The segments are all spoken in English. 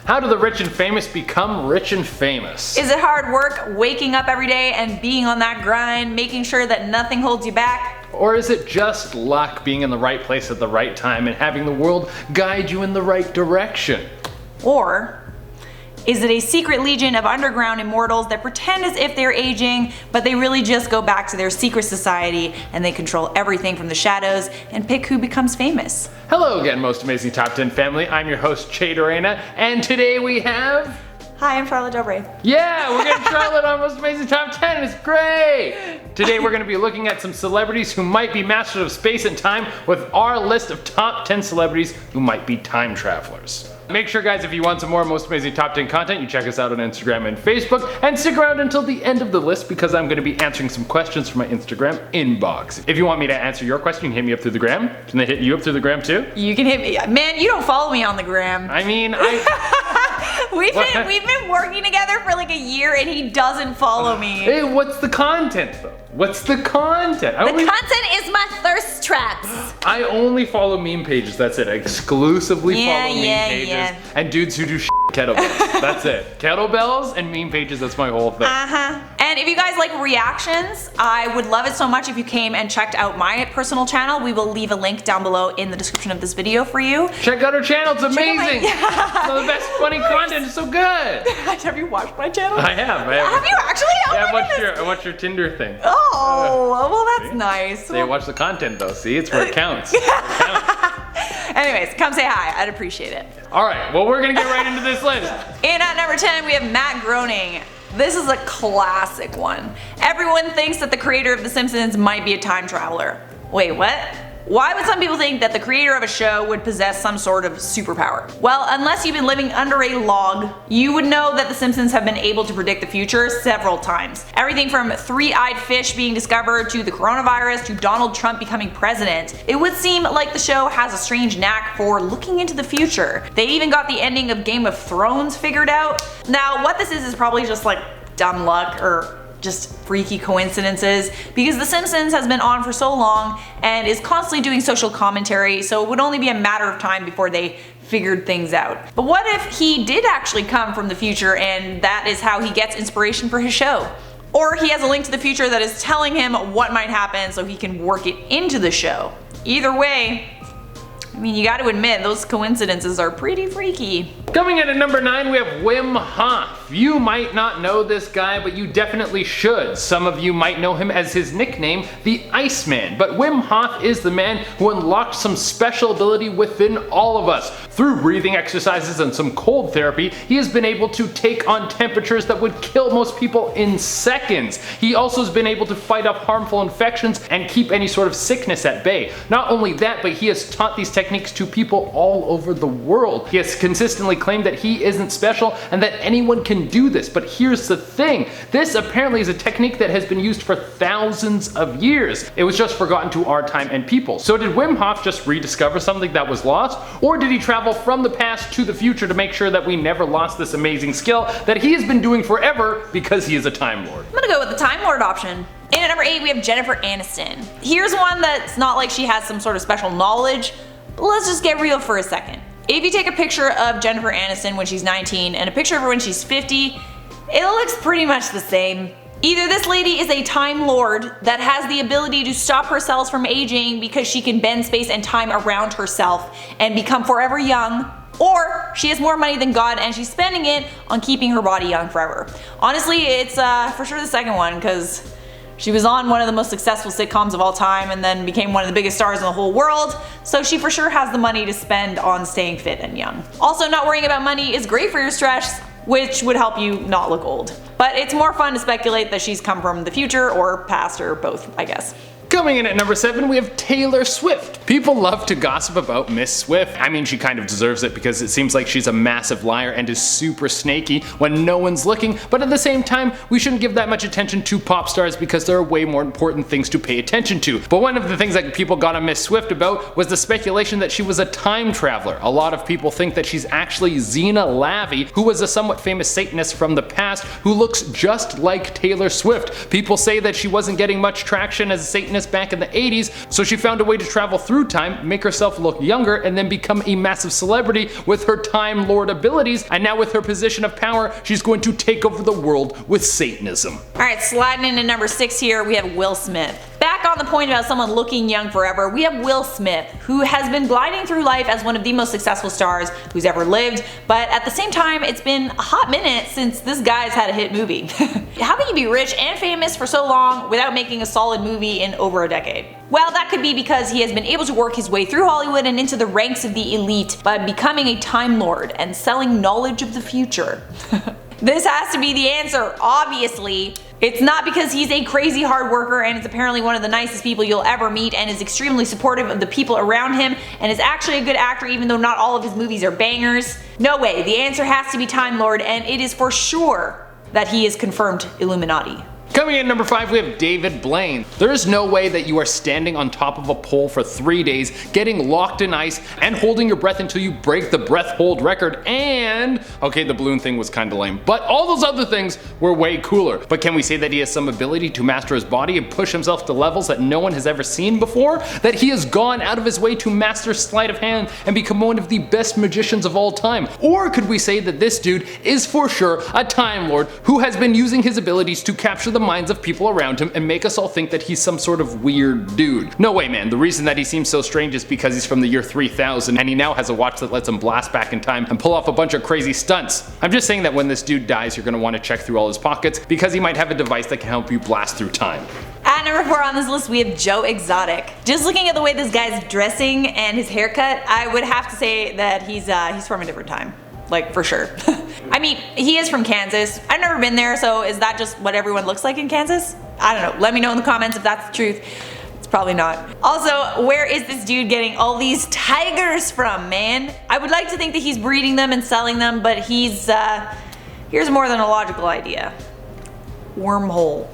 How do the rich and famous become rich and famous? Is it hard work waking up every day and being on that grind, making sure that nothing holds you back? Or is it just luck, being in the right place at the right time and having the world guide you in the right direction? Or is it a secret legion of underground immortals that pretend as if they're aging, but they really just go back to their secret society and they control everything from the shadows and pick who becomes famous? Hello again, Most Amazing Top 10 family. I'm your host, Jade Arena, and today we have... Hi, I'm Charlotte Dobre. Yeah, we're getting Charlotte on Most Amazing Top 10. It's great! Today we're going to be looking at some celebrities who might be masters of space and time with our list of top 10 celebrities who might be time travelers. Make sure, guys, if you want some more Most Amazing Top 10 content, you check us out on Instagram and Facebook, and stick around until the end of the list because I'm going to be answering some questions from my Instagram inbox. If you want me to answer your question, you can hit me up through the gram. Can they hit you up through the gram too? You can hit me. Man, you don't follow me on the gram. I mean, We've been working together for like a year and he doesn't follow me. Hey, what's the content though? What's the content? The content is my thirst traps. I only follow meme pages, that's it. I exclusively follow meme pages and dudes who do kettlebells. That's it. Kettlebells and meme pages, that's my whole thing. And if you guys like reactions, I would love it so much if you came and checked out my personal channel. We will leave a link down below in the description of this video for you. Check out our channel, it's amazing. It's one of the best funny content, it's so good. Have you watched my channel? I have. Have you actually? Oh yeah, I watched your Tinder thing. Oh, well that's nice. So you watch the content though, see? It's where it counts. Anyways, come say hi, I'd appreciate it. Alright, well we're gonna get right into this list. And at number 10 we have Matt Groening. This is a classic one. Everyone thinks that the creator of The Simpsons might be a time traveler. Wait, what? Why would some people think that the creator of a show would possess some sort of superpower? Well, unless you've been living under a log, you would know that The Simpsons have been able to predict the future several times. Everything from three-eyed fish being discovered to the coronavirus to Donald Trump becoming president. It would seem like the show has a strange knack for looking into the future. They even got the ending of Game of Thrones figured out. Now, what this is probably just like dumb luck or just freaky coincidences because The Simpsons has been on for so long and is constantly doing social commentary, so it would only be a matter of time before they figured things out. But what if he did actually come from the future and that is how he gets inspiration for his show? Or he has a link to the future that is telling him what might happen so he can work it into the show. Either way, I mean, you gotta admit, those coincidences are pretty freaky. Coming in at number 9, we have Wim Hof. You might not know this guy, but you definitely should. Some of you might know him as his nickname, the Iceman. But Wim Hof is the man who unlocked some special ability within all of us. Through breathing exercises and some cold therapy, he has been able to take on temperatures that would kill most people in seconds. He also has been able to fight off harmful infections and keep any sort of sickness at bay. Not only that, but he has taught these techniques to people all over the world. He has consistently claimed that he isn't special and that anyone can do this, but here's the thing. This apparently is a technique that has been used for thousands of years. It was just forgotten to our time and people. So did Wim Hof just rediscover something that was lost? Or did he travel from the past to the future to make sure that we never lost this amazing skill that he has been doing forever because he is a Time Lord? I'm gonna go with the Time Lord option. And at number 8 we have Jennifer Aniston. Here's one that's not like she has some sort of special knowledge, but let's just get real for a second. If you take a picture of Jennifer Aniston when she's 19 and a picture of her when she's 50, it looks pretty much the same. Either this lady is a Time Lord that has the ability to stop her cells from aging because she can bend space and time around herself and become forever young, or she has more money than God and she's spending it on keeping her body young forever. Honestly, it's for sure the second one because she was on one of the most successful sitcoms of all time and then became one of the biggest stars in the whole world, so she for sure has the money to spend on staying fit and young. Also, not worrying about money is great for your stress, which would help you not look old. But it's more fun to speculate that she's come from the future or past or both, I guess. Coming in at number 7, we have Taylor Swift. People love to gossip about Miss Swift. I mean, she kind of deserves it because it seems like she's a massive liar and is super snaky when no one's looking, but at the same time, we shouldn't give that much attention to pop stars because there are way more important things to pay attention to. But one of the things that people got on Miss Swift about was the speculation that she was a time traveler. A lot of people think that she's actually Xena Lavey, who was a somewhat famous Satanist from the past who looks just like Taylor Swift. People say that she wasn't getting much traction as a Satanist greatness back in the 80s, so she found a way to travel through time, make herself look younger, and then become a massive celebrity with her Time Lord abilities, and now with her position of power, she's going to take over the world with Satanism. Alright, sliding into number 6 here, we have Will Smith. Back on the point about someone looking young forever, we have Will Smith, who has been gliding through life as one of the most successful stars who's ever lived, but at the same time, it's been a hot minute since this guy's had a hit movie. How can you be rich and famous for so long without making a solid movie in over a decade? Well, that could be because he has been able to work his way through Hollywood and into the ranks of the elite by becoming a Time Lord and selling knowledge of the future. This has to be the answer, obviously. It's not because he's a crazy hard worker and is apparently one of the nicest people you'll ever meet and is extremely supportive of the people around him and is actually a good actor even though not all of his movies are bangers. No way, the answer has to be Time Lord, and it is for sure that he is confirmed Illuminati. Coming in at number 5, we have David Blaine. There is no way that you are standing on top of a pole for 3 days, getting locked in ice, and holding your breath until you break the breath hold record, and okay, the balloon thing was kinda lame, but all those other things were way cooler. But can we say that he has some ability to master his body and push himself to levels that no one has ever seen before? That he has gone out of his way to master sleight of hand and become one of the best magicians of all time? Or could we say that this dude is for sure a Time Lord who has been using his abilities to capture the minds of people around him and make us all think that he's some sort of weird dude? No way, man. The reason that he seems so strange is because he's from the year 3000 and he now has a watch that lets him blast back in time and pull off a bunch of crazy stunts. I'm just saying that when this dude dies, you're gonna want to check through all his pockets because he might have a device that can help you blast through time. At number 4 on this list, we have Joe Exotic. Just looking at the way this guy's dressing and his haircut, I would have to say that he's from a different time. Like, for sure. I mean, he is from Kansas. I've never been there, so is that just what everyone looks like in Kansas? I don't know. Let me know in the comments if that's the truth. It's probably not. Also, where is this dude getting all these tigers from, man? I would like to think that he's breeding them and selling them, but here's more than a logical idea. Wormhole.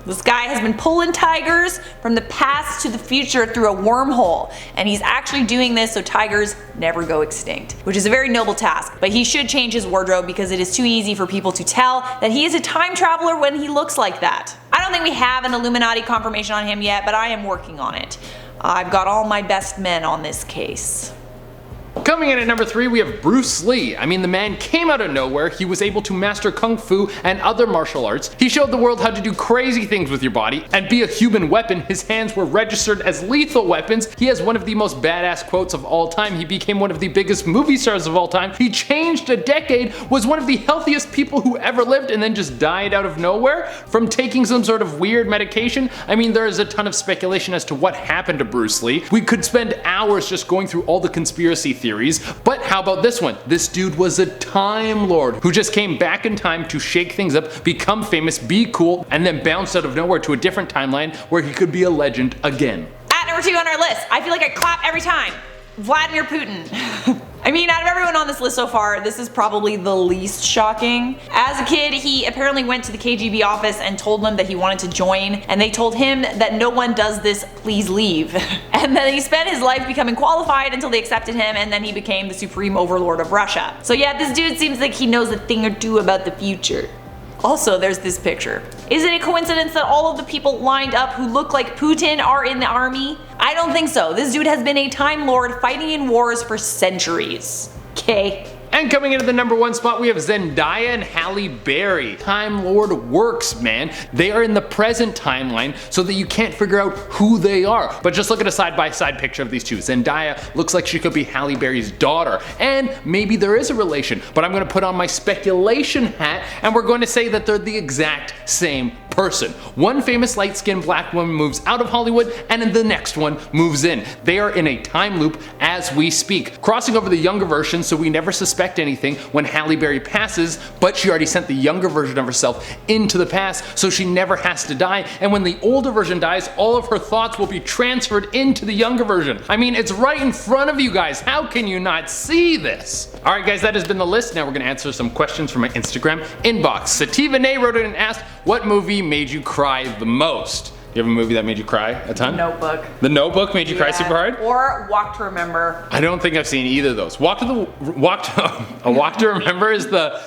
This guy has been pulling tigers from the past to the future through a wormhole, and he's actually doing this so tigers never go extinct, which is a very noble task, but he should change his wardrobe because it is too easy for people to tell that he is a time traveler when he looks like that. I don't think we have an Illuminati confirmation on him yet, but I am working on it. I've got all my best men on this case. Coming in at number 3, we have Bruce Lee. I mean, the man came out of nowhere. He was able to master kung fu and other martial arts. He showed the world how to do crazy things with your body and be a human weapon. His hands were registered as lethal weapons. He has one of the most badass quotes of all time. He became one of the biggest movie stars of all time. He changed a decade, was one of the healthiest people who ever lived, and then just died out of nowhere from taking some sort of weird medication. I mean, there is a ton of speculation as to what happened to Bruce Lee. We could spend hours just going through all the conspiracy theories, but how about this one? This dude was a Time Lord who just came back in time to shake things up, become famous, be cool, and then bounced out of nowhere to a different timeline where he could be a legend again. At number 2 on our list, I feel like I clap every time. Vladimir Putin. I mean, out of everyone on this list so far, this is probably the least shocking. As a kid, he apparently went to the KGB office and told them that he wanted to join, and they told him that no one does this, please leave. And then he spent his life becoming qualified until they accepted him, and then he became the supreme overlord of Russia. So yeah, this dude seems like he knows a thing or two about the future. Also, there's this picture. Is it a coincidence that all of the people lined up who look like Putin are in the army? I don't think so. This dude has been a Time Lord fighting in wars for centuries. Okay. And coming into the number 1 spot, we have Zendaya and Halle Berry. Time Lord works, man. They are in the present timeline so that you can't figure out who they are. But just look at a side-by-side picture of these two. Zendaya looks like she could be Halle Berry's daughter, and maybe there is a relation, but I'm gonna put on my speculation hat and we're going to say that they're the exact same person. One famous light-skinned black woman moves out of Hollywood and then the next one moves in. They are in a time loop as we speak, crossing over the younger version so we never suspect anything when Halle Berry passes, but she already sent the younger version of herself into the past so she never has to die, and when the older version dies, all of her thoughts will be transferred into the younger version. I mean, it's right in front of you guys. How can you not see this? Alright guys, that has been the list. Now we're gonna answer some questions from my Instagram inbox. Sativa Nay wrote in and asked, what movie made you cry the most? You have a movie that made you cry a ton? Notebook. The Notebook made you cry super hard? Or Walk to Remember. I don't think I've seen either of those. A Walk to Remember is the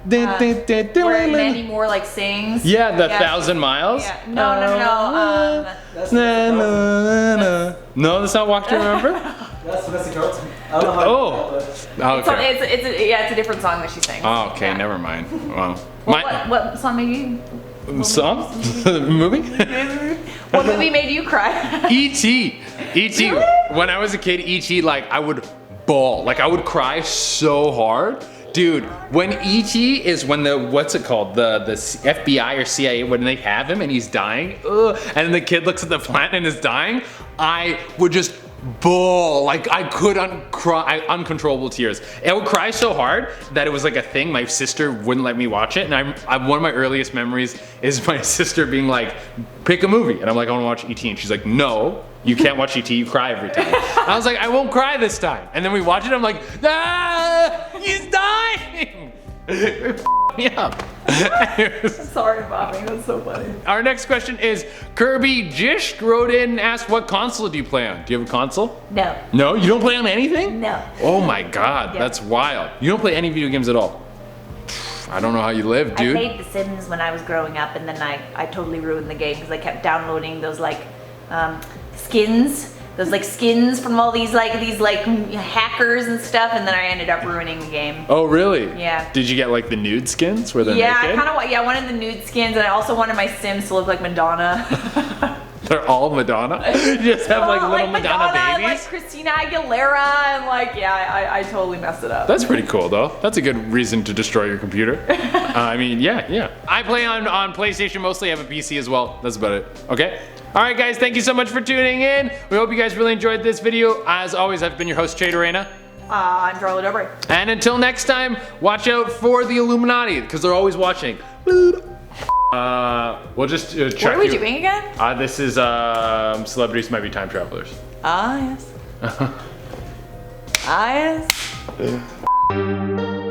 Where Mandy Moore like sings. Yeah, the 1,000 Miles. Yeah. No. No, that's not Walk to Remember. That's Vanessa Carlton. I don't know how Okay. It's a different song that she sings. Oh, okay, Yeah. never mind. Well, What song made you? song? Movie? What movie made you cry? E.T. E.T. When I was a kid, E.T. like I would bawl, like I would cry so hard. Dude, when E.T. is when the, what's it called? The FBI or CIA, when they have him and he's dying, and then the kid looks at the planet and is dying, I would just bawl, like I could cry, uncontrollable tears. I would cry so hard that it was like a thing. My sister wouldn't let me watch it, and I'm one of my earliest memories is my sister being like, pick a movie, and I'm like, I want to watch E.T., and she's like, no, you can't watch E.T., you cry every time. I was like, I won't cry this time, and then we watch it, I'm like, ah, he's dying. It f***ed me up. Sorry, Bobby. That's so funny. Our next question is Kirby Jish wrote in and asked, what console do you play on? Do you have a console? No. No? You don't play on anything? No. Oh my god, Yeah. that's wild. You don't play any video games at all? I don't know how you live, dude. I played The Sims when I was growing up, and then I totally ruined the game because I kept downloading those like skins. Those like skins from all these hackers and stuff, and then I ended up ruining the game. Oh really? Yeah. Did you get like the nude skins where they're Yeah, naked? I wanted the nude skins, and I also wanted my Sims to look like Madonna. They're all Madonna? You just have like little Madonna and, babies? like Christina Aguilera, and like, yeah, I totally messed it up. That's pretty cool though. That's a good reason to destroy your computer. I mean, yeah. I play on PlayStation mostly. I have a PC as well. That's about it. Okay? Alright guys, thank you so much for tuning in. We hope you guys really enjoyed this video. As always, I've been your host, Trader Reina. I'm Charlotte Dobre. And until next time, watch out for the Illuminati, because they're always watching. We'll just check. What are we doing again? This is celebrities might be time travelers. Ah, yes. Ah, yes.